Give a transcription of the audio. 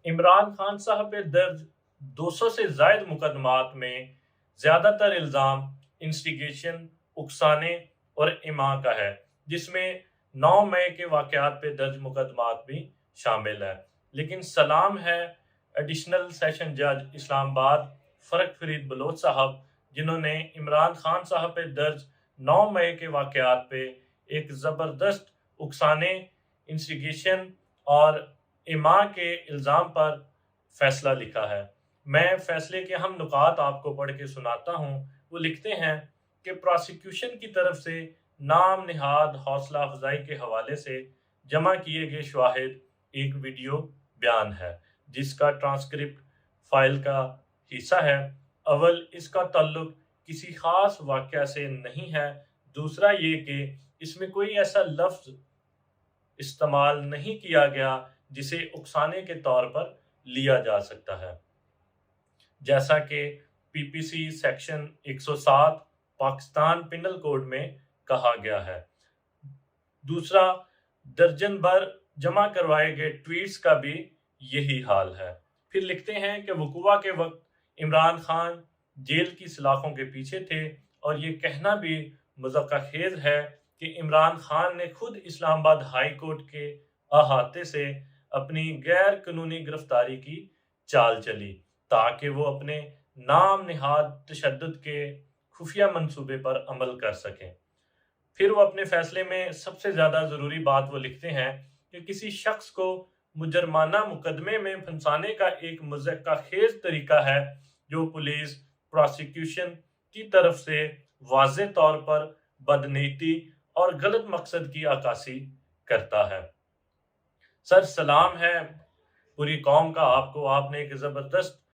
عمران خان صاحب پہ درج 200 سے زائد مقدمات میں زیادہ تر الزام انسٹیگیشن، اکسانے اور اماء کا ہے، جس میں 9 مئی کے واقعات پہ درج مقدمات بھی شامل ہے۔ لیکن سلام ہے ایڈیشنل سیشن جج اسلام آباد فرق فرید بلوچ صاحب، جنہوں نے عمران خان صاحب پہ درج 9 مئی کے واقعات پہ ایک زبردست اکسانے، انسٹیگیشن اور اماء کے الزام پر فیصلہ لکھا ہے۔ میں فیصلے کے اہم نکات آپ کو پڑھ کے سناتا ہوں۔ وہ لکھتے ہیں کہ پراسیکیوشن کی طرف سے نام نہاد حوصلہ افزائی کے حوالے سے جمع کیے گئے شواہد ایک ویڈیو بیان ہے، جس کا ٹرانسکرپٹ فائل کا حصہ ہے۔ اول، اس کا تعلق کسی خاص واقعہ سے نہیں ہے۔ دوسرا یہ کہ اس میں کوئی ایسا لفظ استعمال نہیں کیا گیا جسے اکسانے کے طور پر لیا جا سکتا ہے، جیسا کہ P P C section 107 Pakistan penal code میں کہا گیا ہے۔ دوسرا، درجن بھر جمع کروائے گئے ٹویٹس کا بھی یہی حال ہے۔ پھر لکھتے ہیں کہ وقوع کے وقت عمران خان جیل کی سلاخوں کے پیچھے تھے، اور یہ کہنا بھی مذاق خیز ہے کہ عمران خان نے خود اسلام آباد ہائی کورٹ کے احاطے سے اپنی غیر قانونی گرفتاری کی چال چلی تاکہ وہ اپنے نام نہاد تشدد کے خفیہ منصوبے پر عمل کر سکیں۔ پھر وہ اپنے فیصلے میں سب سے زیادہ ضروری بات وہ لکھتے ہیں کہ کسی شخص کو مجرمانہ مقدمے میں پھنسانے کا ایک مضحکہ خیز طریقہ ہے جو پولیس پراسیکیوشن کی طرف سے واضح طور پر بدنیتی اور غلط مقصد کی عکاسی کرتا ہے۔ سر، سلام ہے پوری قوم کا آپ کو۔ آپ نے ایک زبردست